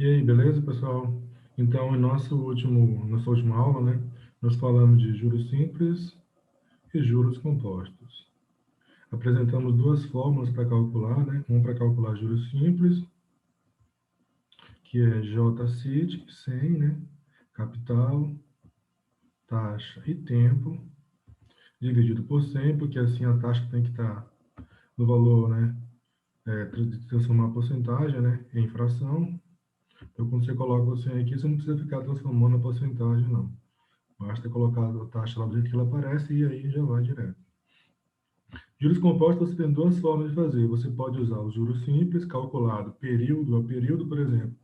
E aí, beleza, pessoal? Então, em nossa última aula, né, nós falamos de juros simples e juros compostos. Apresentamos duas fórmulas para calcular, né? Uma para calcular juros simples, que é JCIT, 100, né? Capital, taxa e tempo, dividido por 100, porque assim a taxa tem que estar no valor, né? Transformar a porcentagem, né? Em fração. Então, quando você coloca o 100 aqui, você não precisa ficar transformando a porcentagem, não. Basta colocar a taxa lá do jeito que ela aparece e aí já vai direto. Juros compostos você tem duas formas de fazer. Você pode usar o juros simples, calculado período a período, por exemplo.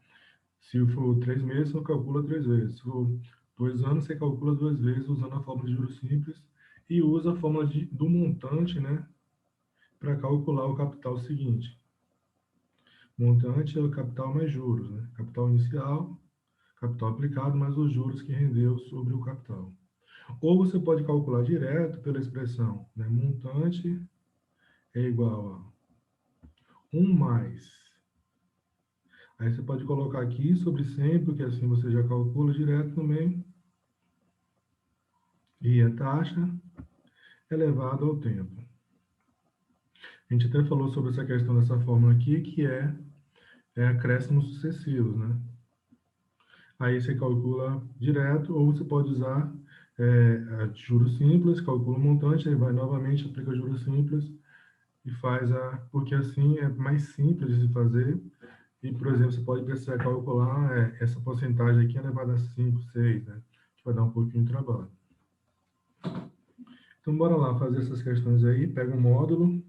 Se for 3 meses, você calcula 3 vezes. Se for 2 anos, você calcula 2 vezes usando a fórmula de juros simples e usa a fórmula do montante, né, para calcular o capital seguinte. Montante é o capital mais juros, né? Capital inicial, capital aplicado, mais os juros que rendeu sobre o capital. Ou você pode calcular direto pela expressão, né? Montante é igual a 1 mais. Aí você pode colocar aqui sobre 100, porque assim você já calcula direto no meio. E a taxa elevado ao tempo. A gente até falou sobre essa questão dessa fórmula aqui, que é acréscimos sucessivos, né? Aí você calcula direto, ou você pode usar juros simples, calcula o montante, aí vai novamente, aplica juros simples e faz porque assim é mais simples de se fazer. E, por exemplo, você pode precisar calcular essa porcentagem aqui elevada a 5, 6, né? Que vai dar um pouquinho de trabalho. Então, bora lá fazer essas questões aí. Pega um módulo.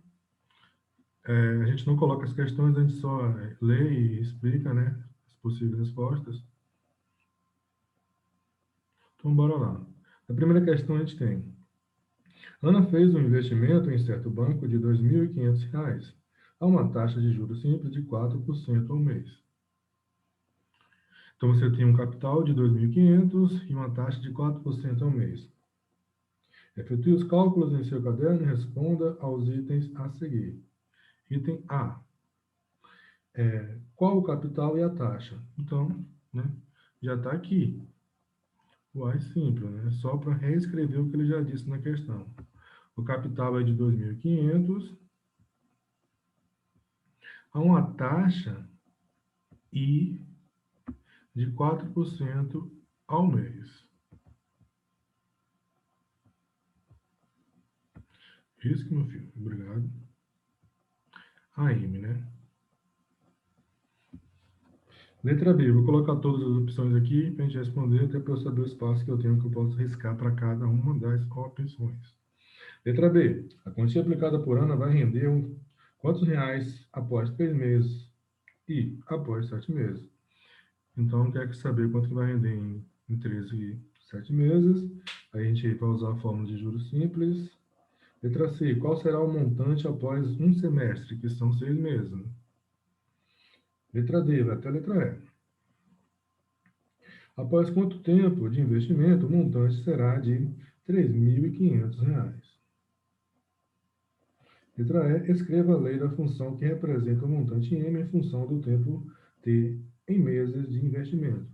A gente não coloca as questões, a gente só lê e explica, né? As possíveis respostas. Então, bora lá. A primeira questão a gente tem. Ana fez um investimento em certo banco de R$ 2.500 a uma taxa de juros simples de 4% ao mês. Então, você tem um capital de 2.500 e uma taxa de 4% ao mês. Efetue os cálculos em seu caderno e responda aos itens a seguir. Item A. Qual o capital e a taxa? Então, né, já está aqui. O A é simples, né? Só para reescrever o que ele já disse na questão. O capital é de 2.500 a uma taxa I de 4% ao mês. Risco, meu filho. Obrigado. AM, né? Letra B, vou colocar todas as opções aqui para a gente responder, até para eu saber o espaço que eu tenho que eu posso riscar para cada uma das opções. Letra B, a quantia aplicada por Ana vai render quantos reais após 3 meses e após 7 meses? Então, quer saber quanto que vai render em 13 e 7 meses? Aí a gente vai usar a fórmula de juros simples. Letra C, qual será o montante após um semestre, que são 6 meses? Né? Letra D, vai até a letra E. Após quanto tempo de investimento, o montante será de R$ 3.500? Letra E, escreva a lei da função que representa o montante M em função do tempo T em meses de investimento.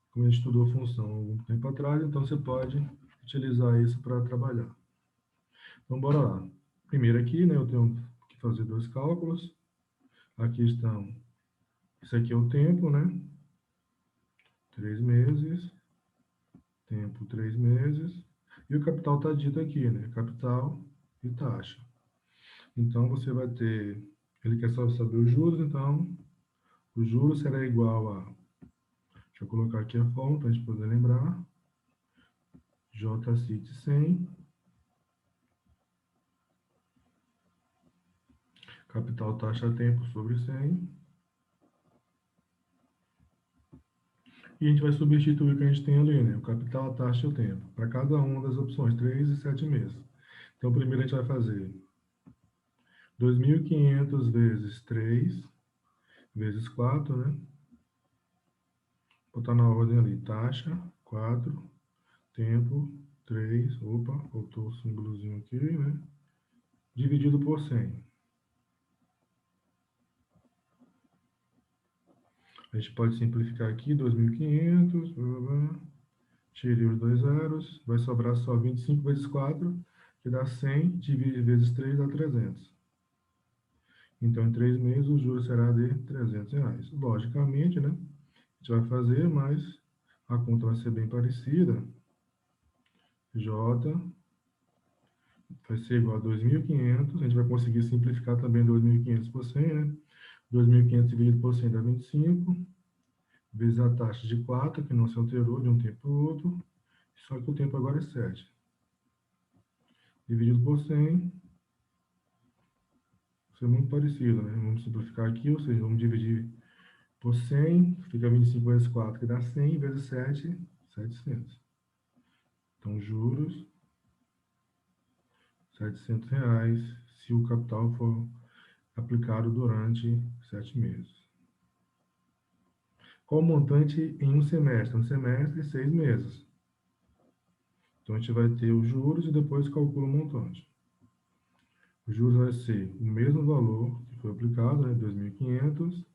Como a gente estudou função há algum tempo atrás, então você pode utilizar isso para trabalhar. Então, bora lá. Primeiro aqui, né, eu tenho que fazer dois cálculos. Aqui estão, isso aqui é o tempo, né? 3 meses, tempo 3 meses. E o capital está dito aqui, né? Capital e taxa. Então, você vai ter, ele quer só saber os juros, então, o juros será igual a, deixa eu colocar aqui a fórmula para a gente poder lembrar, JCIT 100, capital taxa tempo sobre 100, e a gente vai substituir o que a gente tem ali, né? O capital, a taxa e o tempo, para cada uma das opções, 3 e 7 meses. Então, primeiro a gente vai fazer 2.500 vezes 3, vezes 4, né? Botar na ordem ali, taxa, 4, tempo, 3, opa, faltou o símbolozinho aqui, né? Dividido por 100. A gente pode simplificar aqui, 2.500, blá, blá, blá. Tirei os dois zeros, vai sobrar só 25 vezes 4, que dá 100, divide vezes 3 dá 300. Então, em 3 meses, o juros será de R$ 300. Logicamente, né? A gente vai fazer, mas a conta vai ser bem parecida. J vai ser igual a 2.500. A gente vai conseguir simplificar também 2.500 por 100, né? 2.500 dividido por 100 dá 25, vezes a taxa de 4, que não se alterou de um tempo para o outro, só que o tempo agora é 7. Dividido por 100, isso é muito parecido, né? Vamos simplificar aqui, ou seja, vamos dividir por 100, fica 25 vezes 4, que dá 100, vezes 7, 700. Então, juros, R$ 700, se o capital for aplicado durante 7 meses. Qual o montante em um semestre? Um semestre, 6 meses. Então, a gente vai ter os juros e depois calcula o montante. Os juros vai ser o mesmo valor que foi aplicado, né, 2.500.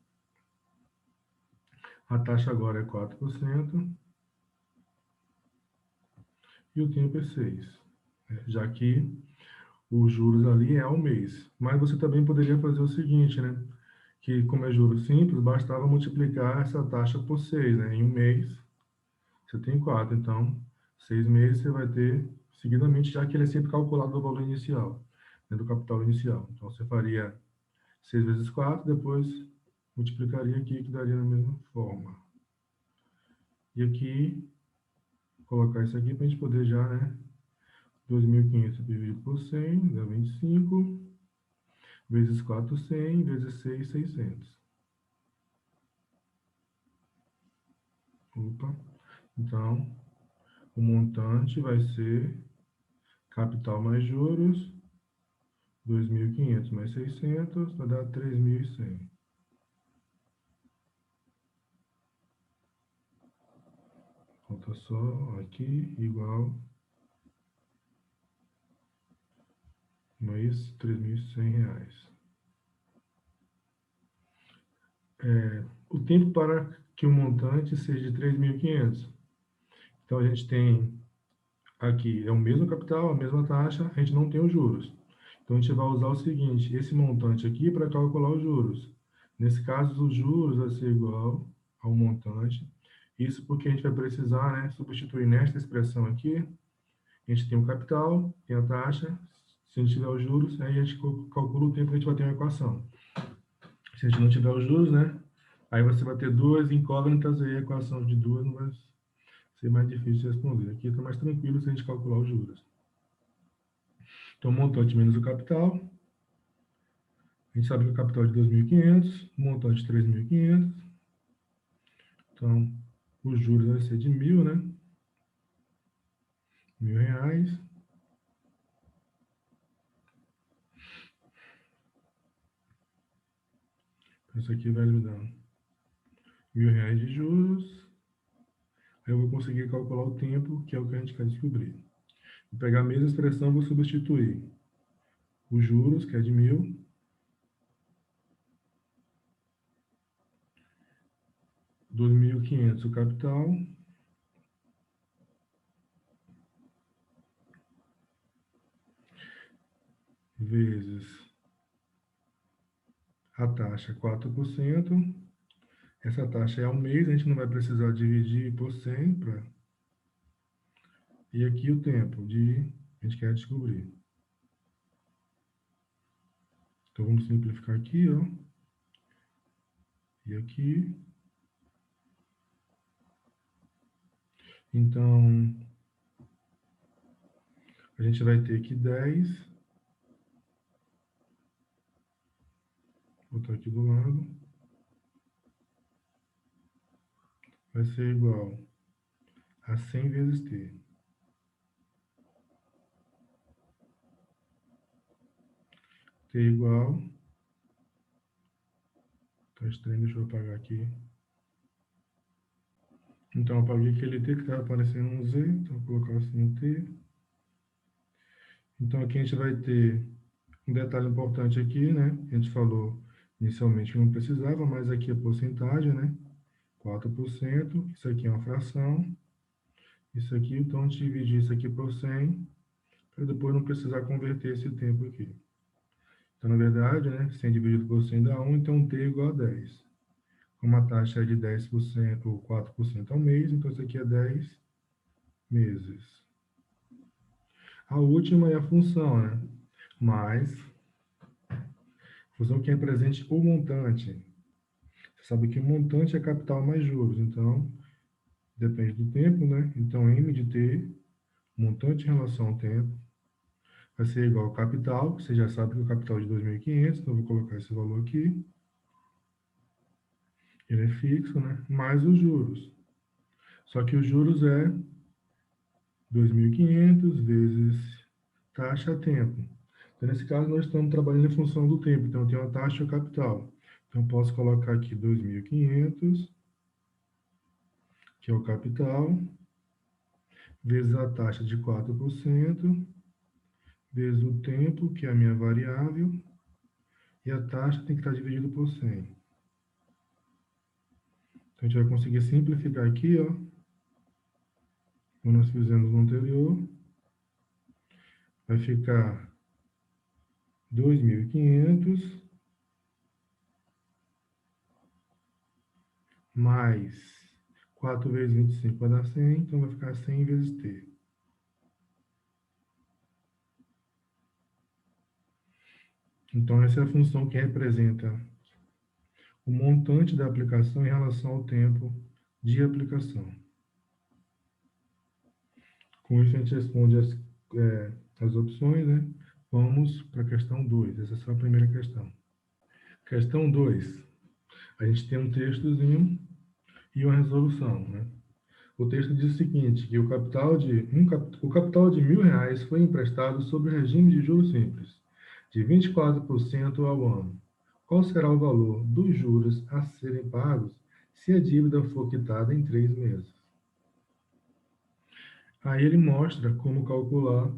A taxa agora é 4%. E o tempo é 6, né, já que os juros ali é ao mês. Mas você também poderia fazer o seguinte, né? Que como é juros simples, bastava multiplicar essa taxa por 6, né? Em um mês, você tem 4. Então, 6 meses você vai ter seguidamente, já que ele é sempre calculado do valor inicial, né? Do capital inicial. Então, você faria 6 vezes 4, depois multiplicaria aqui, que daria da mesma forma. E aqui, colocar isso aqui para a gente poder já, né? 2.500 dividido por 100 dá 25, vezes 4, 100, vezes 6, 600. Opa. Então, o montante vai ser capital mais juros, 2.500 mais 600, vai dar 3.100. Falta só aqui, igual, mais R$ 3.100. O tempo para que o montante seja de 3.500. Então, a gente tem aqui, é o mesmo capital, a mesma taxa, a gente não tem os juros. Então, a gente vai usar o seguinte, esse montante aqui para calcular os juros. Nesse caso, os juros vai ser igual ao montante. Isso porque a gente vai precisar, né, substituir nesta expressão aqui. A gente tem o capital, tem a taxa. Se a gente tiver os juros, aí a gente calcula o tempo que a gente vai ter uma equação. Se a gente não tiver os juros, né, aí você vai ter duas incógnitas e a equação de duas não vai ser mais difícil de responder. Aqui está mais tranquilo se a gente calcular os juros. Então, montante menos o capital. A gente sabe que o capital é de 2.500, o montante de 3.500. Então, os juros vai ser de 1.000, né? R$ 1.000. Isso aqui vai me dar R$ 1.000 de juros. Aí eu vou conseguir calcular o tempo, que é o que a gente quer descobrir. Vou pegar a mesma expressão, vou substituir os juros, que é de 1.000, 2.500 o capital, vezes a taxa 4%. Essa taxa é ao mês, a gente não vai precisar dividir por 100 para... E aqui o tempo de a gente quer descobrir. Então vamos simplificar aqui, ó. E aqui. Então a gente vai ter aqui 10. Vou botar aqui do lado. Vai ser igual a 100 vezes t. T igual. Tá estranho, deixa eu apagar aqui. Então, eu apaguei aquele T que estava aparecendo um Z, então vou colocar assim um T. Então, aqui a gente vai ter um detalhe importante aqui, né? A gente falou inicialmente que não precisava, mas aqui é porcentagem, né? 4%, isso aqui é uma fração, isso aqui, então, a gente dividir isso aqui por 100, para depois não precisar converter esse tempo aqui. Então, na verdade, né, 100 dividido por 100 dá 1, então t é igual a 10. Como a taxa é de 10% ou 4% ao mês, então isso aqui é 10 meses. A última é a função, né? Mais, função que represente o montante. Você sabe que o montante é capital mais juros, então depende do tempo, né? Então M de T, montante em relação ao tempo, vai ser igual ao capital, você já sabe que o capital é de 2.500, então eu vou colocar esse valor aqui. Ele é fixo, né? Mais os juros. Só que os juros é 2.500 vezes taxa a tempo. Então, nesse caso, nós estamos trabalhando em função do tempo. Então, eu tenho a taxa e o capital. Então, eu posso colocar aqui 2.500, que é o capital, vezes a taxa de 4%, vezes o tempo, que é a minha variável, e a taxa tem que estar dividido por 100. Então, a gente vai conseguir simplificar aqui, ó, como nós fizemos no anterior. Vai ficar 2.500 mais 4 vezes 25 vai dar 100, então vai ficar 100 vezes t. Então, essa é a função que representa o montante da aplicação em relação ao tempo de aplicação. Com isso, a gente responde as opções, né? Vamos para a questão 2. Essa é só a primeira questão. Questão 2. A gente tem um textozinho e uma resolução, né? O texto diz o seguinte, que o capital de R$ 1.000 foi emprestado sob o regime de juros simples, de 24% ao ano. Qual será o valor dos juros a serem pagos se a dívida for quitada em 3 meses? Aí ele mostra como calcular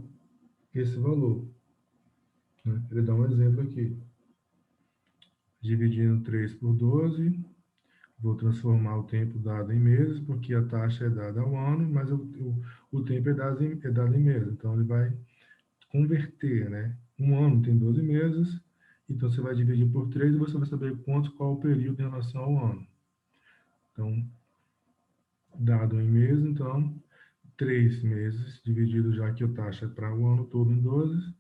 esse valor, né? Ele dá um exemplo aqui. Dividindo 3 por 12, vou transformar o tempo dado em meses, porque a taxa é dada ao ano, mas o tempo é dado em meses. Então, ele vai converter, né? Um ano tem 12 meses, então você vai dividir por 3 e você vai saber qual o período em relação ao ano. Então, dado em meses, então, 3 meses dividido, já que a taxa é para o ano todo em 12,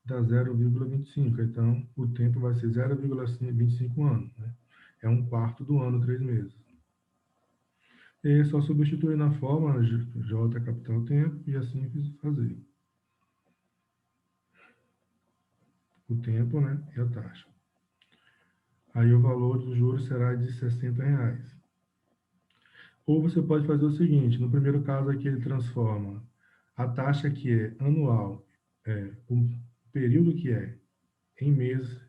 dá 0,25. Então, o tempo vai ser 0,25 anos, né? É um quarto do ano, 3 meses. E é só substituir na fórmula J capital tempo e assim fazer. O tempo, né? E a taxa. Aí o valor dos juros será de R$ 60. Ou você pode fazer o seguinte, no primeiro caso aqui ele transforma a taxa que é anual, o período que é em meses,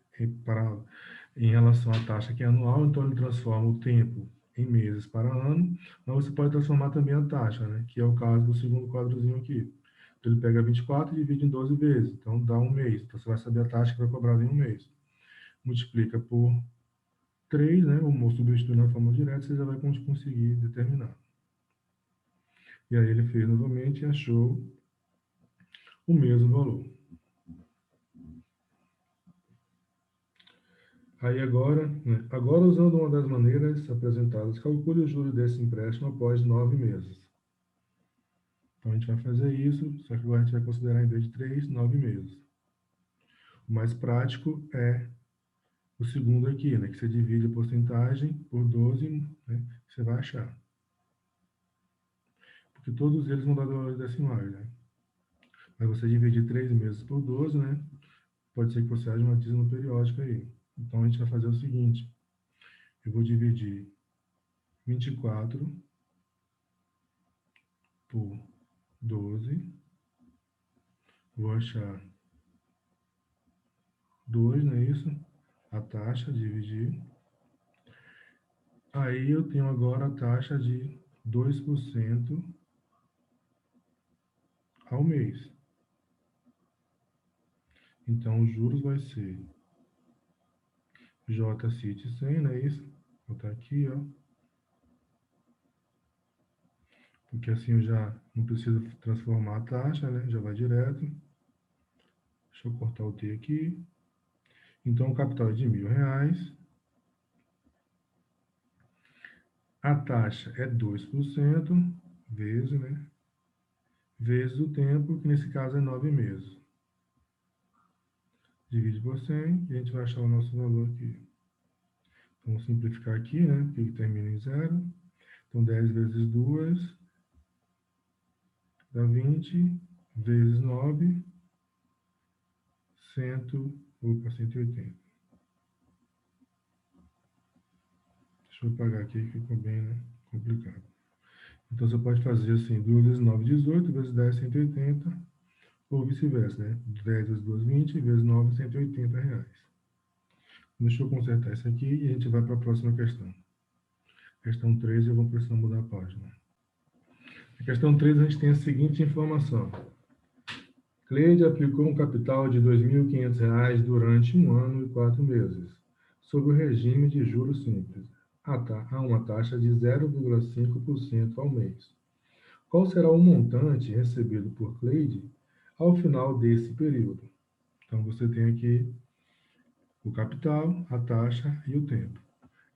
em relação à taxa que é anual, então ele transforma o tempo em meses para ano, mas você pode transformar também a taxa, né, que é o caso do segundo quadrozinho aqui. Então, ele pega 24 e divide em 12 vezes, então dá um mês. Então você vai saber a taxa que vai cobrar em um mês. Multiplica por 3, né, ou substitui na forma direta, você já vai conseguir determinar. E aí ele fez novamente e achou o mesmo valor. Aí agora, né, agora usando uma das maneiras apresentadas, calcule o juro desse empréstimo após 9 meses. Então a gente vai fazer isso, só que agora a gente vai considerar em vez de 3, 9 meses. O mais prático é o segundo aqui, né, que você divide a porcentagem por 12, né, você vai achar. Porque todos eles vão dar valores decimais, né? Mas você dividir 3 meses por 12, né, pode ser que você haja uma dízima periódica aí. Então a gente vai fazer o seguinte, eu vou dividir 24 por 12, vou achar 2, não é isso? A taxa, dividir. Aí eu tenho agora a taxa de 2% ao mês. Então, os juros vai ser JCIT 100, não é isso? Vou botar aqui, ó. porque assim eu já não preciso transformar a taxa, né? Já vai direto. Deixa eu cortar o T aqui. Então, o capital é de R$ 1.000. A taxa é 2%, vezes, né? Vezes o tempo, que nesse caso é 9 meses. Divide por 100 e a gente vai achar o nosso valor aqui. Então, vamos simplificar aqui, né? Porque ele termina em zero. Então, 10 vezes 2 dá 20, vezes 9, 180. Deixa eu apagar aqui, que ficou bem, né, complicado. Então, você pode fazer assim, 2 vezes 9, 18, vezes 10, 180, ou vice-versa, né? 10 vezes 2, 20, vezes 9, R$ 180. Deixa eu consertar isso aqui e a gente vai para a próxima questão. Questão 3, eu vou precisar mudar a página. Na questão 3, a gente tem a seguinte informação. Cleide aplicou um capital de R$ 2.500 durante 1 ano e 4 meses, sob o regime de juros simples, a uma taxa de 0,5% ao mês. Qual será o montante recebido por Cleide ao final desse período? Então, você tem aqui o capital, a taxa e o tempo.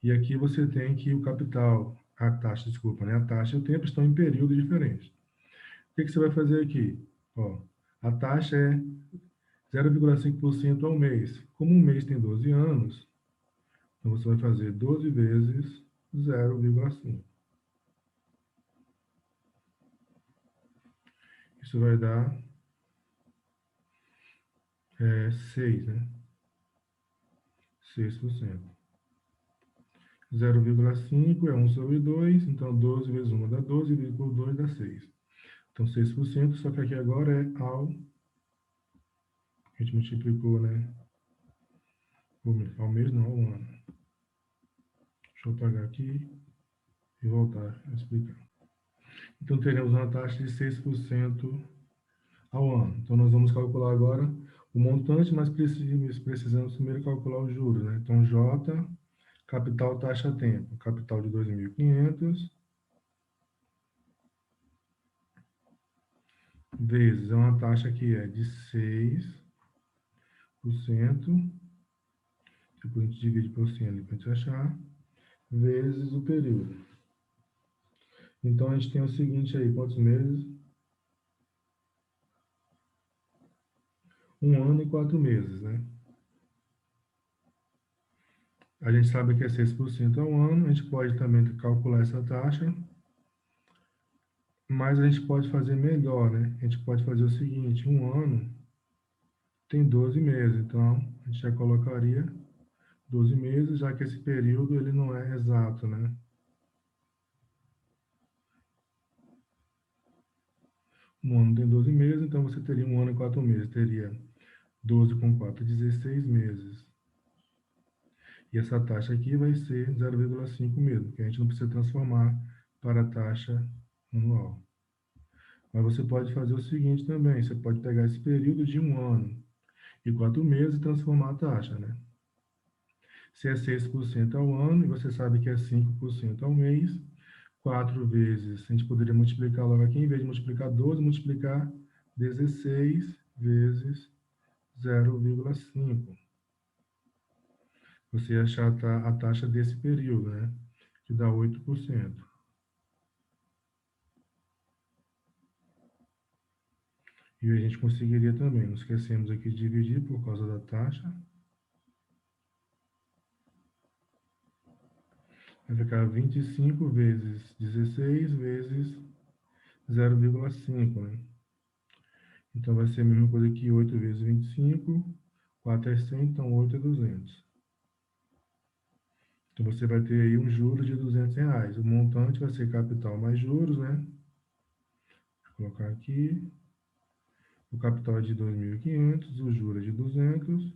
E aqui você tem que o capital, a taxa, desculpa, né? A taxa e o tempo estão em períodos diferentes. O que você vai fazer aqui? Ó, a taxa é 0,5% ao mês. Como um mês tem 12 anos, então você vai fazer 12 vezes 0,5. Isso vai dar 6, né? 6%. 0,5 é 1 sobre 2, então 12 vezes 1 dá 12, dividido por 2 dá 6. Então 6%, só que aqui agora é a gente multiplicou, né? Ao mês não, ao ano. Deixa eu apagar aqui e voltar a explicar. Então teremos uma taxa de 6% ao ano. Então nós vamos calcular agora o montante, mas precisamos primeiro calcular os juros, né? Então J, capital, taxa, tempo. Capital de 2.500 vezes uma taxa que é de 6%, depois a gente divide por 100 ali para a gente achar, vezes o período. Então a gente tem o seguinte aí, quantos meses? 1 ano e 4 meses, né? A gente sabe que é 6% ao ano, a gente pode também calcular essa taxa, mas a gente pode fazer melhor, né? A gente pode fazer o seguinte, 1 ano tem 12 meses, então a gente já colocaria 12 meses, já que esse período ele não é exato, né? 1 ano tem 12 meses, então você teria 1 ano e 4 meses, teria 12 com 4, 16 meses. E essa taxa aqui vai ser 0,5 mesmo, que a gente não precisa transformar para a taxa anual. Mas você pode fazer o seguinte também, você pode pegar esse período de 1 ano e 4 meses e transformar a taxa, né? Se é 6% ao ano, e você sabe que é 5% ao mês, 4 vezes, a gente poderia multiplicar logo aqui, em vez de multiplicar 12, multiplicar 16 vezes 0,5. Você achar a taxa desse período, né? Que dá 8%. E a gente conseguiria também, não esquecemos aqui de dividir por causa da taxa. Vai ficar 25 vezes 16 vezes 0,5, né? Então vai ser a mesma coisa que 8 vezes 25, 4 é 100, então 8 é 200. Então você vai ter aí um juros de R$ 200. O montante vai ser capital mais juros, né? Vou colocar aqui. O capital é de 2.500, o juros é de 200.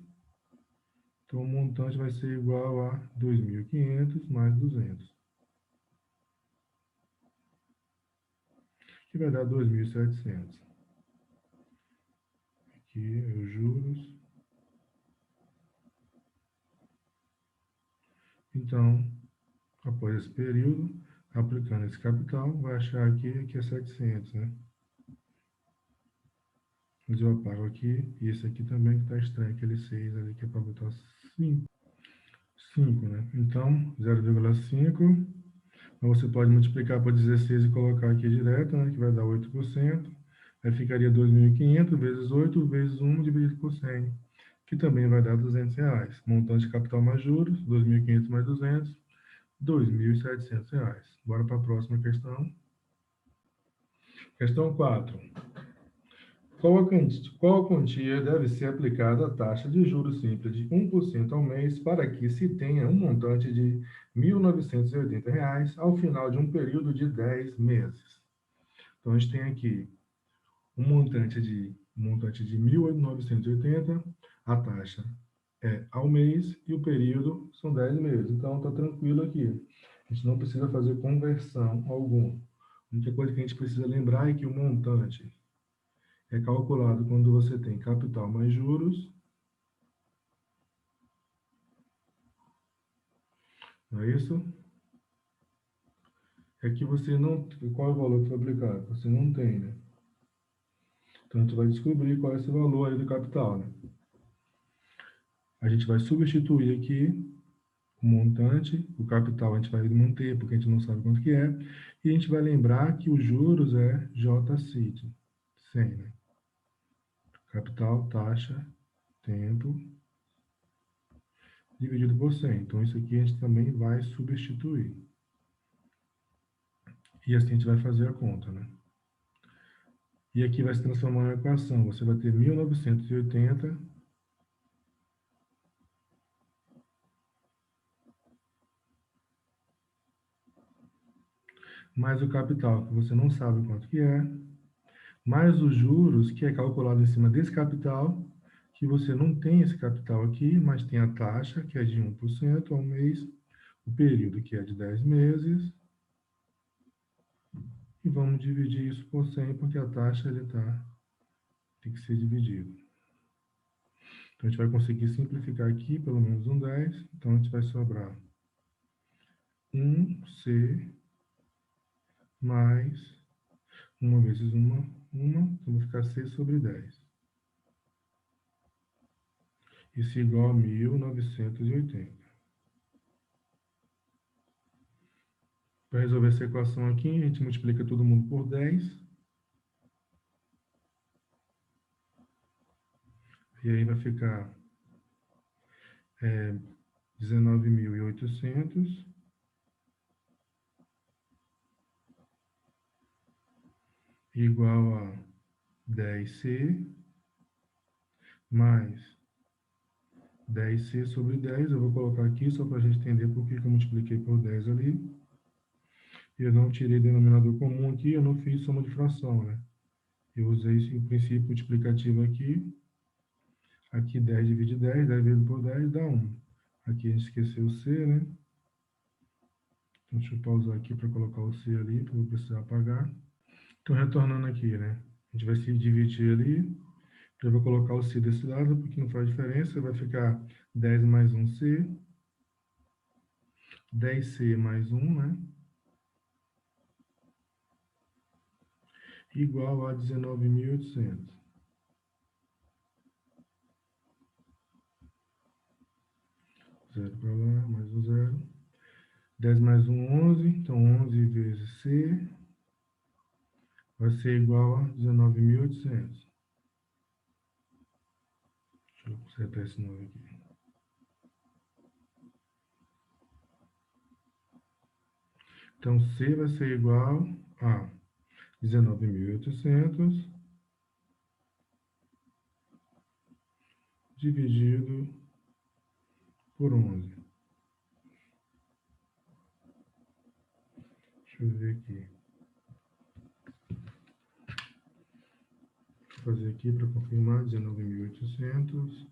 Então o montante vai ser igual a 2.500 mais 200. Que vai dar 2.700. Aqui é os juros. Então, após esse período, Aplicando esse capital, vai achar aqui que é 700, né? Mas eu apago aqui, e esse aqui também que está estranho, aquele 6 ali, que é para botar 5, 5, né? Então, 0,5, você pode multiplicar por 16 e colocar aqui direto, né? Que vai dar 8%. Aí ficaria 2.500 vezes 8 vezes 1 dividido por 100, que também vai dar R$ 200. Montante de capital mais juros, 2.500 mais 200, R$ 2.700. Bora para a próxima questão. Questão 4. Qual a quantia deve ser aplicada à taxa de juros simples de 1% ao mês para que se tenha um montante de R$ 1.980 ao final de um período de 10 meses? Então, a gente tem aqui um montante de 1.980, a taxa é ao mês e o período são 10 meses. Então, está tranquilo aqui. A gente não precisa fazer conversão alguma. A única coisa que a gente precisa lembrar é que o montante é calculado quando você tem capital mais juros, não é isso? É que você não. Qual é o valor que foi aplicado? Você não tem, né? Então, tu vai descobrir qual é esse valor aí do capital, né? A gente vai substituir aqui o montante, o capital a gente vai manter, porque a gente não sabe quanto que é, e a gente vai lembrar que os juros é JCIT, 100, né? Capital, taxa, tempo, dividido por 100. Então, isso aqui a gente também vai substituir. E assim a gente vai fazer a conta, né? E aqui vai se transformar em uma equação. Você vai ter 1980 mais o capital, que você não sabe quanto que é, mais os juros, que é calculado em cima desse capital, que você não tem esse capital aqui, mas tem a taxa, que é de 1% ao mês, o período, que é de 10 meses, e vamos dividir isso por 100, porque a taxa tem que ser dividido. Então, a gente vai conseguir simplificar aqui, pelo menos um 10, então a gente vai sobrar 1C mais 1 vezes 1, então vai ficar 6 sobre 10. Isso é igual a 1980. Para resolver essa equação aqui, a gente multiplica todo mundo por 10. E aí vai ficar 19.800 igual a 10C mais 10C sobre 10. Eu vou colocar aqui só para a gente entender por que eu multipliquei por 10 ali. Eu não tirei denominador comum aqui, eu não fiz soma de fração, né? Eu usei esse princípio multiplicativo aqui. Aqui 10 divide 10, 10 vezes por 10 dá 1. Aqui a gente esqueceu o C, né? Então, deixa eu pausar aqui para colocar o C ali, para eu precisar apagar. Então, retornando aqui, né? A gente vai se dividir ali. Eu vou colocar o C desse lado, porque não faz diferença. Vai ficar 10 mais 1C. 10C mais 1, né? Igual a 19.800. Zero para lá, mais um zero. 10 mais 1, 11. Então, 11 vezes C vai ser igual a 19.800. Deixa eu consertar esse nome aqui. Então, C vai ser igual a 19.800 dividido por 11. Deixa eu ver aqui. Vou fazer aqui para confirmar, 19.800,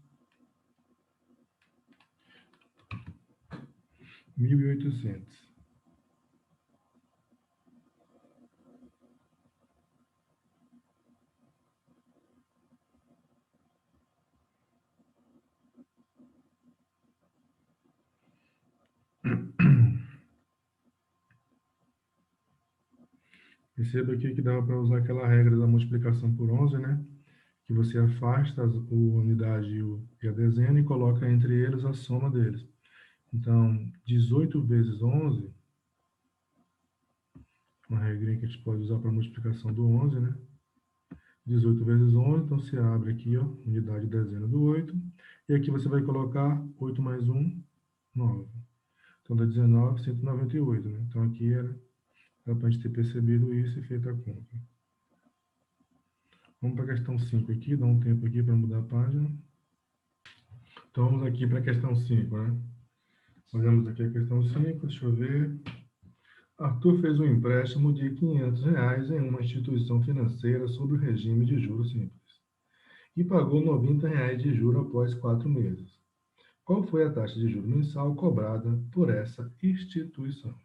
1.800. Perceba aqui que dava para usar aquela regra da multiplicação por 11, né? Que você afasta o unidade e a dezena e coloca entre eles a soma deles. Então, 18 vezes 11, uma regrinha que a gente pode usar para multiplicação do 11, né? 18 vezes 11, então você abre aqui, ó, unidade e dezena do 8, e aqui você vai colocar 8 mais 1, 9. Então dá 19, 198, né? Então aqui dá para a gente ter percebido isso e feito a conta. Vamos para a questão 5 aqui, dá um tempo aqui para mudar a página. Então vamos aqui para a questão 5, né? Olhamos aqui a questão 5, deixa eu ver. Arthur fez um empréstimo de R$ 500 em uma instituição financeira sob o regime de juros simples e pagou R$ 90 de juros após 4 meses. Qual foi a taxa de juros mensal cobrada por essa instituição?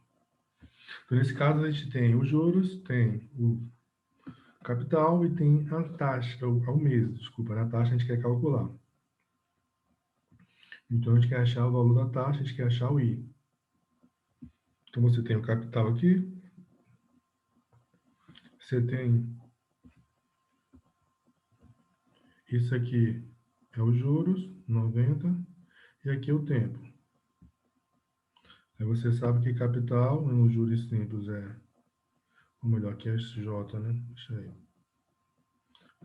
Então, nesse caso, a gente tem os juros, tem o capital e tem a taxa, ao mês, desculpa, a taxa a gente quer calcular. Então, a gente quer achar o valor da taxa, a gente quer achar o I. Então, você tem o capital aqui, você tem isso aqui é os juros, 90, e aqui é o tempo. Aí você sabe que capital nos juros simples ou melhor, aqui é SJ, né? Deixa aí.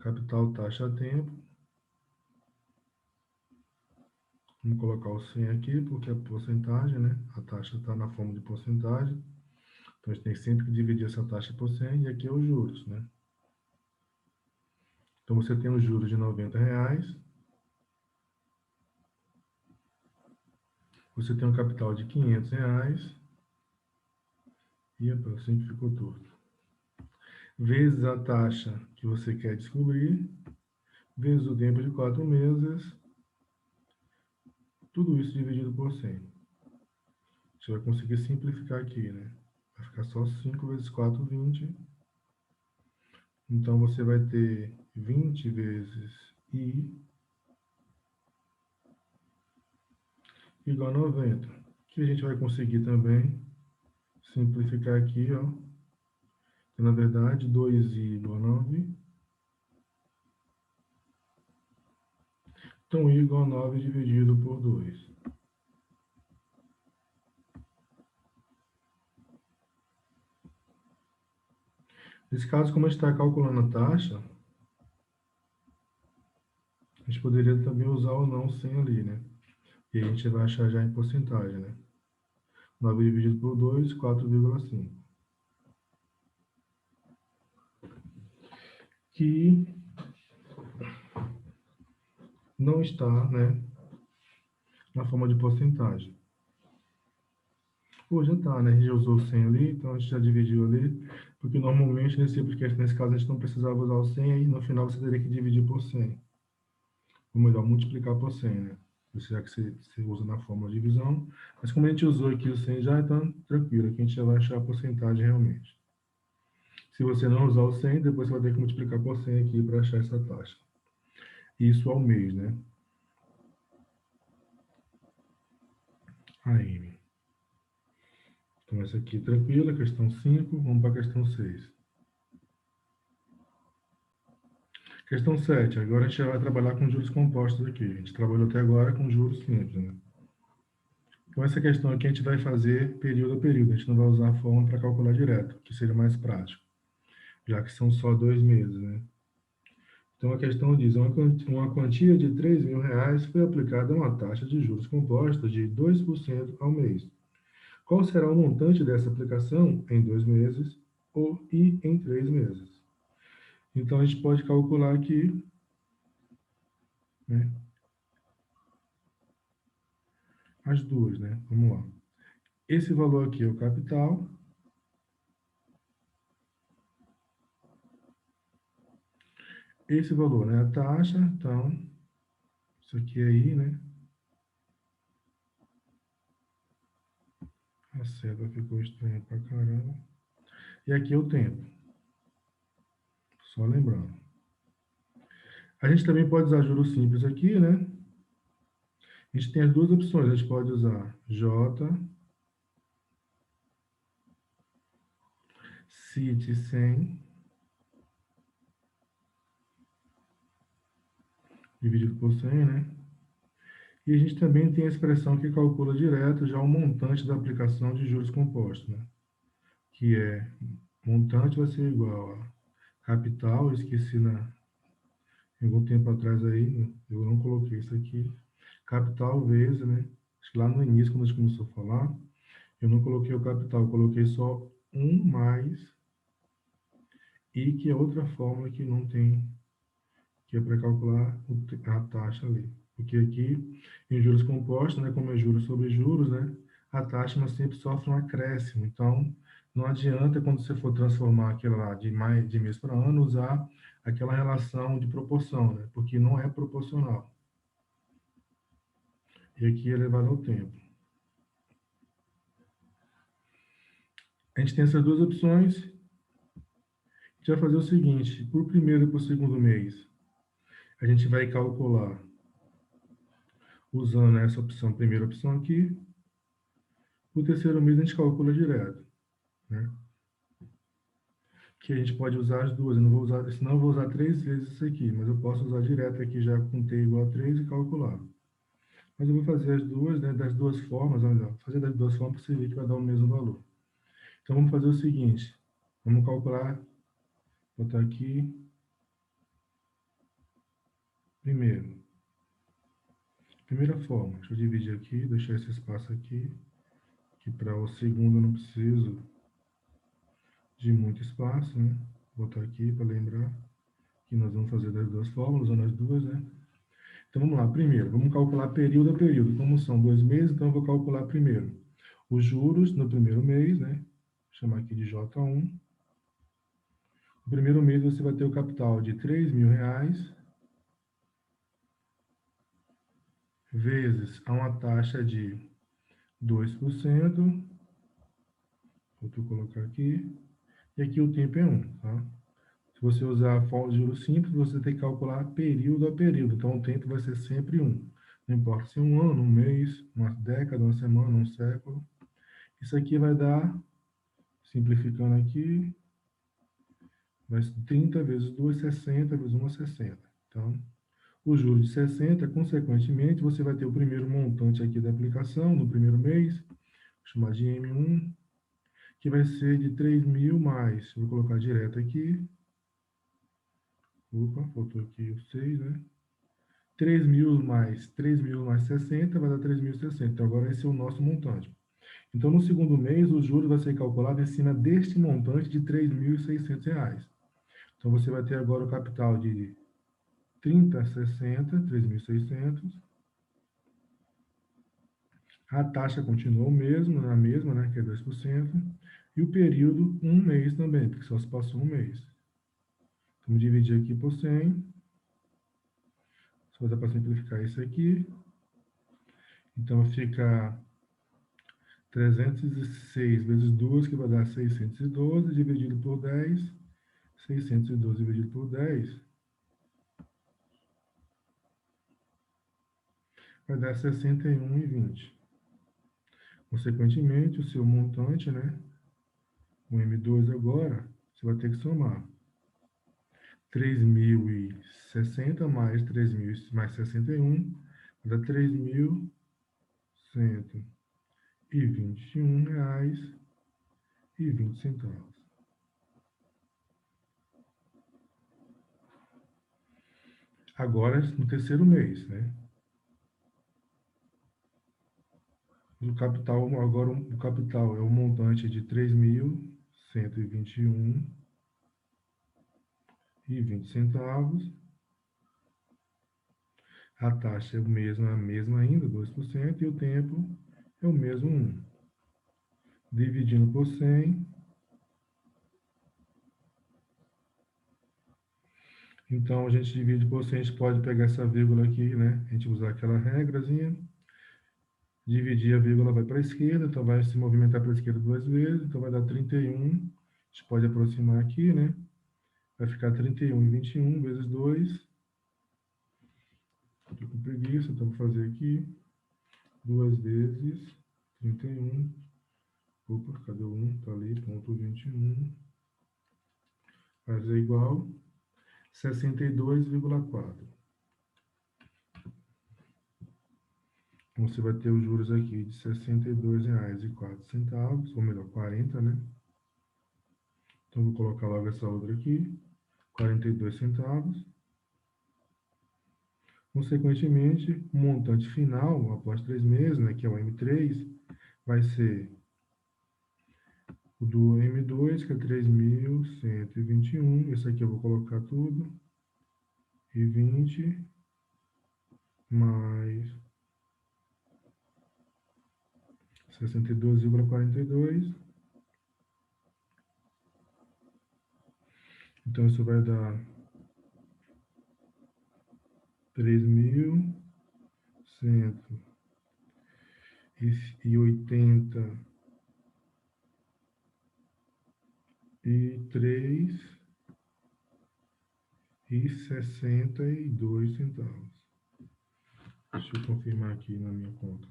Capital, taxa, tempo. Vamos colocar o 100 aqui, porque é porcentagem, né? A taxa está na forma de porcentagem. Então, a gente tem sempre que dividir essa taxa por 100, e aqui é os juros, né? Então, você tem os juros de R$ 90, você tem um capital de R$ 500, e assim que ficou torto. Vezes a taxa que você quer descobrir, vezes o tempo de 4 meses, tudo isso dividido por 100. Você vai conseguir simplificar aqui, né? Vai ficar só 5 vezes 4, 20. Então, você vai ter 20 vezes I igual a 90. Que a gente vai conseguir também simplificar aqui, ó. Que, na verdade, 2I igual a 9. Então, I igual a 9 dividido por 2. Nesse caso, como a gente está calculando a taxa, a gente poderia também usar o não 100 ali, né? E a gente vai achar já em porcentagem, né? 9 dividido por 2, 4,5. Que não está, né, na forma de porcentagem. Pô, já está, né? A gente já usou o 100 ali, então a gente já dividiu ali, porque normalmente nesse caso a gente não precisava usar o 100, e no final você teria que dividir por 100. Ou melhor, multiplicar por 100, né? Já que você usa na fórmula de divisão. Mas como a gente usou aqui o 100 já, então tranquilo, aqui a gente já vai achar a porcentagem realmente. Se você não usar o 100, depois você vai ter que multiplicar por 100 aqui para achar essa taxa. Isso ao mês, né? Aí. Então, essa aqui tranquila, questão 5. Vamos para a questão 6. Questão 7. Agora a gente já vai trabalhar com juros compostos aqui. A gente trabalhou até agora com juros simples, né? Então, essa questão aqui a gente vai fazer período a período. A gente não vai usar a fórmula para calcular direto, que seria mais prático, já que são só 2 meses, né? Então, a questão diz, uma quantia de R$ 3.000 foi aplicada a uma taxa de juros compostos de 2% ao mês. Qual será o montante dessa aplicação em 2 meses e em 3 meses? Então, a gente pode calcular aqui, né, as duas, né? Vamos lá. Esse valor aqui é o capital. Esse valor, né? A taxa. Então, isso aqui é I, né? A seta ficou estranha pra caramba. E aqui é o tempo. Só lembrando. A gente também pode usar juros simples aqui, né? A gente tem as duas opções. A gente pode usar J CIT 100 dividido por 100, né? E a gente também tem a expressão que calcula direto já o montante da aplicação de juros compostos, né? Que é, montante vai ser igual a capital, eu esqueci algum tempo atrás aí, eu não coloquei isso aqui, capital vezes, né? Acho que lá no início, quando a gente começou a falar, eu não coloquei o capital, eu coloquei só 1 mais I, que é outra fórmula que não tem, que é para calcular a taxa ali. Porque aqui, em juros compostos, né, como é juros sobre juros, né, a taxa sempre sofre um acréscimo. Então, não adianta, quando você for transformar aquilo lá de mês para ano, usar aquela relação de proporção, né, porque não é proporcional. E aqui é elevado ao tempo. A gente tem essas duas opções. A gente vai fazer o seguinte, para o primeiro e para o segundo mês, a gente vai calcular usando essa opção, primeira opção aqui. O terceiro mês a gente calcula direto, né? Que a gente pode usar as duas. Eu não vou usar, senão eu vou usar 3 vezes isso aqui, mas eu posso usar direto aqui já com t igual a 3 e calcular. Mas eu vou fazer as duas, né, das duas formas, olha, fazer das duas formas para você ver que vai dar o mesmo valor. Então vamos fazer o seguinte, vamos calcular, botar aqui, primeiro. Primeira forma, deixa eu dividir aqui, deixar esse espaço aqui, que para o segundo eu não preciso de muito espaço, né? Vou botar aqui para lembrar que nós vamos fazer das duas formas, usando as duas, né? Então vamos lá, primeiro, vamos calcular período a período. Como são 2 meses, então eu vou calcular primeiro os juros no primeiro mês, né? Vou chamar aqui de J1. No primeiro mês você vai ter o capital de R$ 3.000 vezes a uma taxa de 2%. Vou colocar aqui. E aqui o tempo é 1, tá? Se você usar a fórmula de juros simples, você tem que calcular período a período. Então, o tempo vai ser sempre 1. Não importa se é um ano, um mês, uma década, uma semana, um século. Isso aqui vai dar, simplificando aqui, vai ser 30 vezes 2, 60, vezes 1, 60. Então, o juros de 60, consequentemente, você vai ter o primeiro montante aqui da aplicação, no primeiro mês, vou chamar de M1, que vai ser de 3.000 mais, vou colocar direto aqui, opa, faltou aqui o 6, né? 3.000 mais 60 vai dar 3.060. Então, agora esse é o nosso montante. Então, no segundo mês, o juros vai ser calculado em cima deste montante de R$ 3.600. Então, você vai ter agora o capital de 30,60, 3.600. A taxa continua a mesma, né, que é 2%. E o período, um mês também, porque só se passou um mês. Vamos dividir aqui por 100. Só dá para simplificar isso aqui. Então, fica 306 vezes 2, que vai dar 612, dividido por 10. 612 dividido por 10 vai dar 61,20. Consequentemente, o seu montante, né, o M2 agora, você vai ter que somar 3.060 mais 3.000 mais 61, vai dar R$ 3.121,20. Agora, no terceiro mês, né? O capital, agora o capital é o montante de 3.121,20. A taxa é a mesma ainda, 2%, e o tempo é o mesmo 1. Dividindo por 100. Então, a gente divide por 100, a gente pode pegar essa vírgula aqui, né? A gente usar aquela regrazinha. Dividir a vírgula vai para a esquerda, então vai se movimentar para a esquerda 2 vezes, então vai dar 31. A gente pode aproximar aqui, né? Vai ficar 31,21 vezes 2. Estou com preguiça, então vou fazer aqui 2 vezes 31. Opa, cadê o 1? Está ali, ponto 21. vai ser igual 62,4. Então, você vai ter os juros aqui de R$ 62,04, ou melhor, 40, né? Então, vou colocar logo essa outra aqui, 42 centavos. Consequentemente, o montante final, após 3 meses, né, que é o M3, vai ser o do M2, que é 3.121. Esse aqui eu vou colocar tudo. E 20 mais 62,42. Então, isso vai dar 3.183,62 centavos. Deixa eu confirmar aqui na minha conta.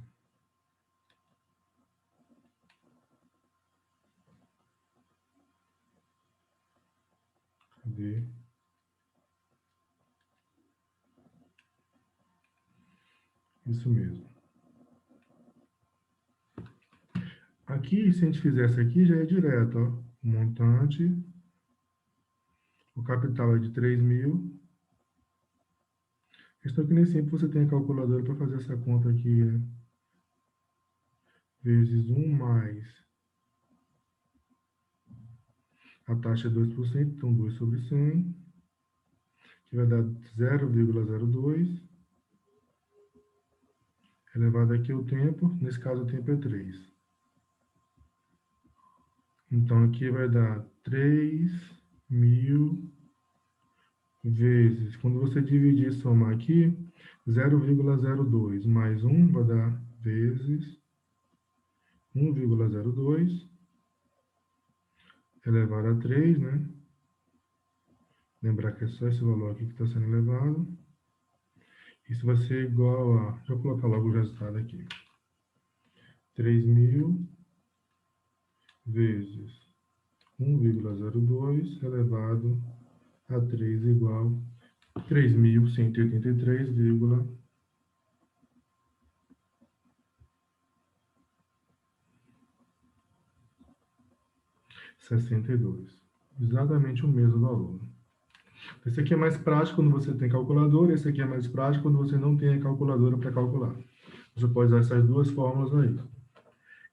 Cadê? Isso mesmo. Aqui, se a gente fizesse aqui, já é direto, ó. O montante, o capital é de 3.000. Questão que nem sempre você tem a calculadora para fazer essa conta aqui, né? Vezes 1 mais a taxa é 2%, então 2 sobre 100, que vai dar 0,02, elevado aqui o tempo, nesse caso o tempo é 3. Então aqui vai dar 3.000 vezes, quando você dividir e somar aqui, 0,02 mais 1 vai dar vezes 1,02 elevado a 3, né? Lembrar que é só esse valor aqui que está sendo elevado. Isso vai ser igual a... Deixa eu colocar logo o resultado aqui. 3.000 vezes 1,02 elevado a 3 igual a 3.183,62. Exatamente o mesmo valor. Esse aqui é mais prático quando você tem calculadora, esse aqui é mais prático quando você não tem a calculadora para calcular. Você pode usar essas duas fórmulas aí.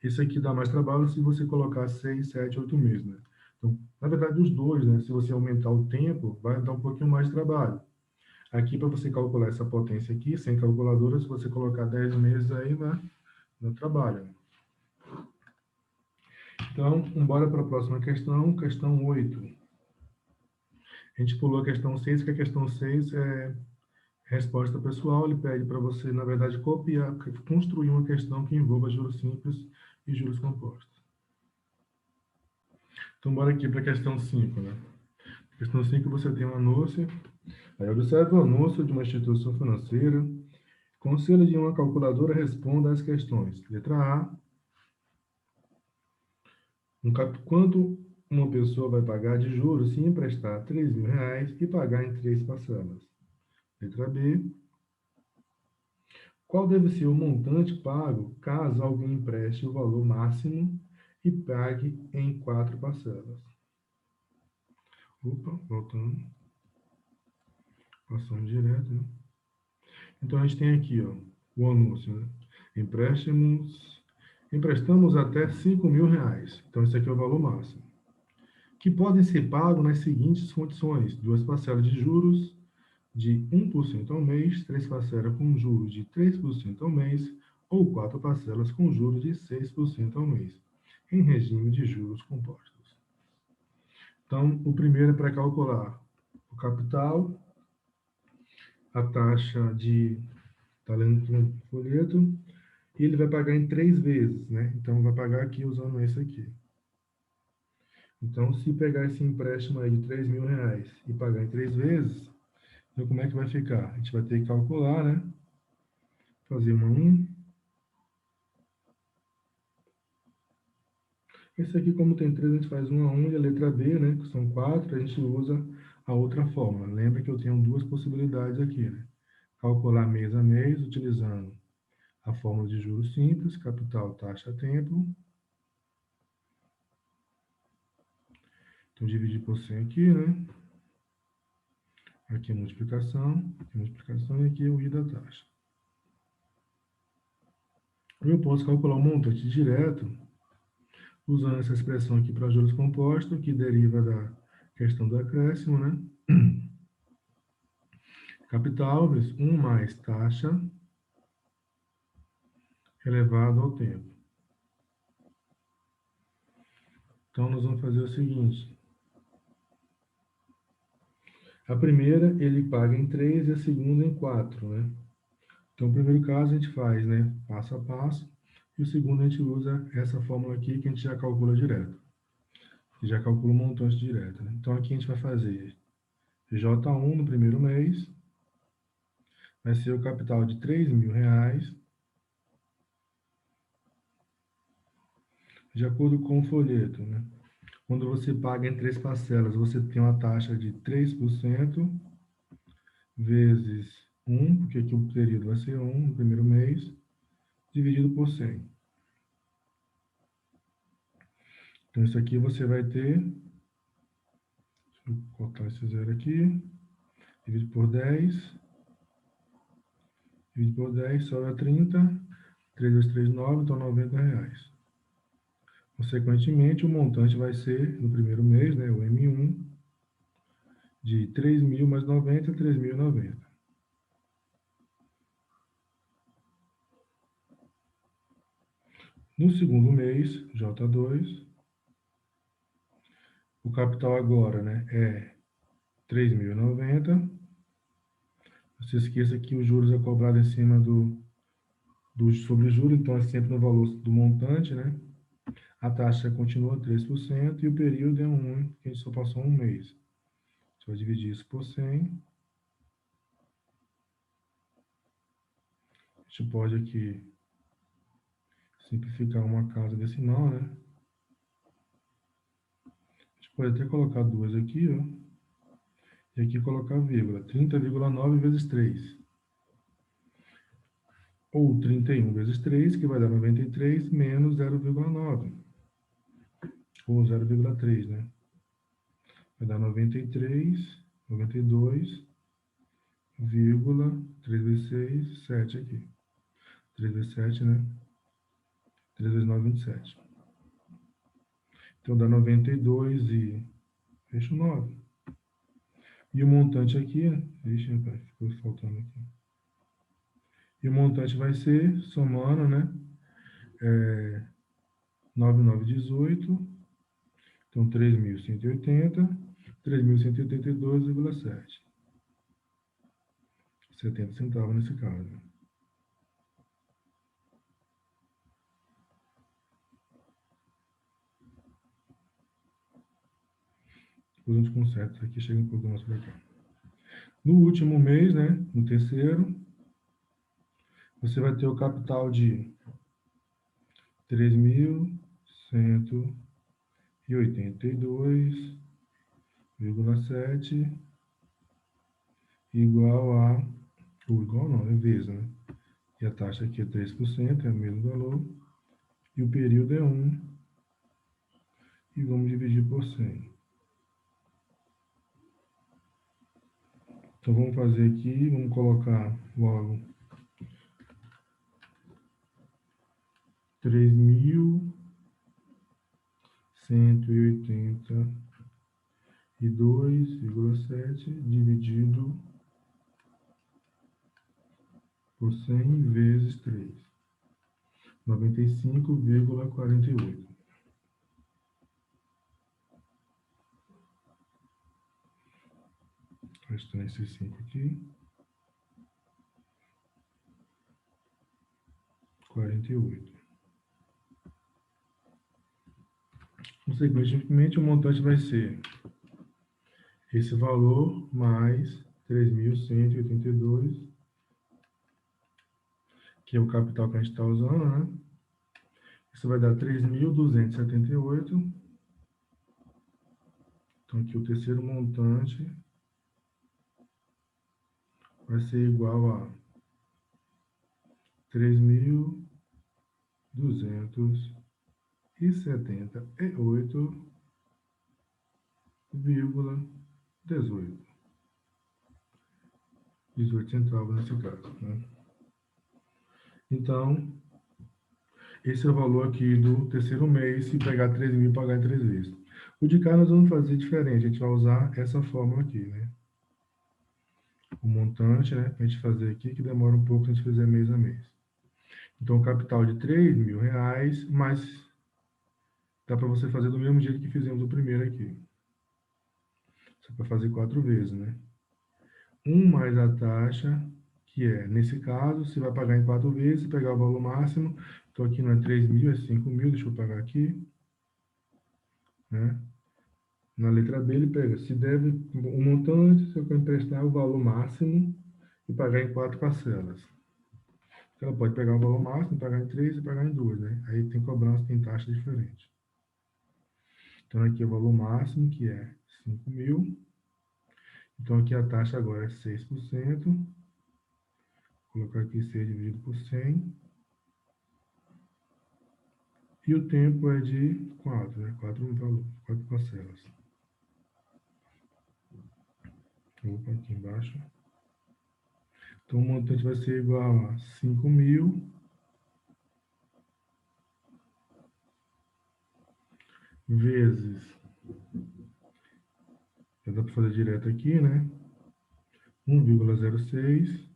Esse aqui dá mais trabalho se você colocar 6, 7, 8 meses, né? Então, na verdade, os dois, né? Se você aumentar o tempo, vai dar um pouquinho mais de trabalho. Aqui, para você calcular essa potência aqui, sem calculadora, se você colocar 10 meses aí, né? Não trabalha. Então, bora para a próxima questão, questão 8. A gente pulou a questão 6, que a questão 6 é resposta pessoal. Ele pede para você, na verdade, copiar, construir uma questão que envolva juros simples e juros compostos. Então, bora aqui para a questão 5, né? Questão 5, você tem um anúncio. Aí, observe o anúncio de uma instituição financeira. Conselho de uma calculadora responda às questões. Letra A. Quanto uma pessoa vai pagar de juros se emprestar R$ 3.000 e pagar em 3 parcelas? Letra B. Qual deve ser o montante pago caso alguém empreste o valor máximo e pague em 4 parcelas? Opa, voltando. Passando direto, né? Então, a gente tem aqui, ó, o anúncio, né? Emprestamos até R$ 5.000. Então, esse aqui é o valor máximo. Que podem ser pagos nas seguintes condições: 2 parcelas de juros de 1% ao mês, 3 parcelas com juros de 3% ao mês, ou 4 parcelas com juros de 6% ao mês, em regime de juros compostos. Então, o primeiro é para calcular o capital, a taxa de... Está lendo no folheto, e ele vai pagar em 3 vezes, né? Então, vai pagar aqui usando esse aqui. Então, se pegar esse empréstimo aí de R$ 3.000 e pagar em 3 vezes, então como é que vai ficar? A gente vai ter que calcular, né? Fazer uma 1 Esse aqui, como tem 3, a gente faz 1 a 1, e a letra B, né, que são 4, a gente usa a outra fórmula. Lembra que eu tenho duas possibilidades aqui, né? Calcular mês a mês, utilizando a fórmula de juros simples, capital, taxa, tempo. Então, dividir por 100 aqui, né? Aqui a multiplicação e aqui o I da taxa. Eu posso calcular o montante direto usando essa expressão aqui para juros compostos, que deriva da questão do acréscimo, né? Capital vezes 1 mais taxa elevado ao tempo. Então, nós vamos fazer o seguinte. A primeira, ele paga em 3 e a segunda em 4, né? Então, o primeiro caso a gente faz, né, passo a passo, e o segundo a gente usa essa fórmula aqui que a gente já calcula direto. Já calcula o montante direto, né? Então, aqui a gente vai fazer J1 no primeiro mês, vai ser o capital de R$ 3.000, de acordo com o folheto, né? Quando você paga em 3 parcelas, você tem uma taxa de 3% vezes 1, porque aqui o período vai ser 1 no primeiro mês, dividido por 100. Então, isso aqui você vai ter, deixa eu colocar esse zero aqui, dividido por 10, sobra 30, 3 vezes 3, 9, então R$ 90. Consequentemente, o montante vai ser, no primeiro mês, né, o M1, de 3.000 mais 90, 3.090. No segundo mês, J2, o capital agora, né, é 3.090. Não se esqueça que os juros é cobrado em cima do sobrejuros, então é sempre no valor do montante, né? A taxa continua 3% e o período é que a gente só passou um mês. Você vai dividir isso por 100. A gente pode aqui simplificar uma casa decimal, né? A gente pode até colocar duas aqui, ó. E aqui colocar vírgula. 30,9 vezes 3. Ou 31 vezes 3, que vai dar 93, menos 0,9. Ou 0,3, né? Vai dar 93, 92, 3 vezes 6, 7 aqui. 3 vezes 7, né? 3 vezes 9, 27. Então dá 92 e... fecha o 9. E o montante aqui, deixa, rapaz, ficou faltando aqui. E o montante vai ser, somando, né? 9.918, então 3.180, 3.182,7. 70 centavos nesse caso. Depois a gente conserta isso aqui, chega um pouco mais para cá. No último mês, né? No terceiro, você vai ter o capital de 3.182,7 igual a... ou igual não, é vezes, né? E a taxa aqui é 3%, é o mesmo valor. E o período é 1. E vamos dividir por 100. Então vamos fazer aqui, vamos colocar logo 3.182,7 dividido por 100 vezes 3. 95,48. Restando esses 5 aqui. 48. Consequentemente, o montante vai ser esse valor mais 3.182, que é o capital que a gente está usando, né? Isso vai dar 3.278. Então, aqui o terceiro montante vai ser igual a 3.278,18. 18 centavos nesse caso, né? Então, esse é o valor aqui do terceiro mês, se pegar 3.000 e pagar em 3 vezes. O de cá nós vamos fazer diferente, a gente vai usar essa fórmula aqui, né? O montante, né? Para a gente fazer aqui, que demora um pouco se a gente fizer mês a mês. Então, o capital de R$ 3.000, mas dá para você fazer do mesmo jeito que fizemos o primeiro aqui. Só para fazer 4 vezes, né? 1 mais a taxa, que é, nesse caso, você vai pagar em 4 vezes, pegar o valor máximo. Então, aqui não é 3.000, é 5.000, deixa eu pagar aqui, né? Na letra B, ele pega, se deve o montante, se eu emprestar o valor máximo e pagar em 4 parcelas. Então, ela pode pegar o valor máximo, pagar em 3 e pagar em 2, né? Aí tem cobrança, tem taxa diferente. Então, aqui é o valor máximo, que é 5.000. Então, aqui a taxa agora é 6%. Vou colocar aqui 6 dividido por 100. E o tempo é de 4, né? 4 parcelas. Opa, aqui embaixo. Então, o montante vai ser igual a 5.000 vezes, já dá para fazer direto aqui, né? 1,06.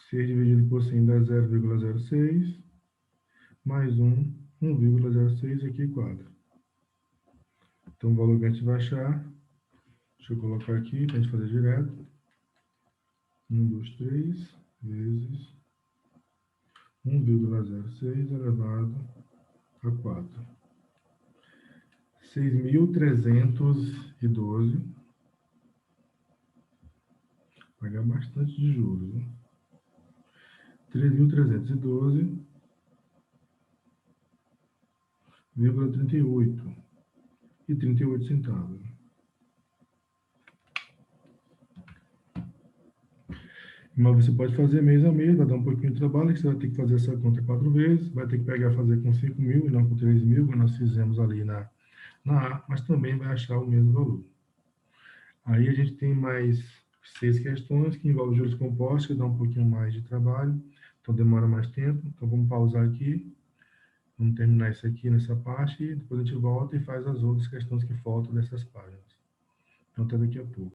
6 dividido por 100 dá 0,06. Mais 1,06 aqui, 4. Então, o valor que a gente vai achar, deixa eu colocar aqui para a gente fazer direto. 1, 2, 3, vezes 1,06 elevado a 4. 6.312. Pagar bastante de juros, né? 3.312,38 e 38 centavos. Mas você pode fazer mês a mês, vai dar um pouquinho de trabalho, que você vai ter que fazer essa conta 4 vezes, vai ter que pegar e fazer com 5.000 e não com 3.000, que nós fizemos ali na A, mas também vai achar o mesmo valor. Aí a gente tem mais 6 questões que envolvem juros compostos, que dá um pouquinho mais de trabalho, então demora mais tempo. Então vamos pausar aqui, vamos terminar isso aqui nessa parte, e depois a gente volta e faz as outras questões que faltam dessas páginas. Então até daqui a pouco.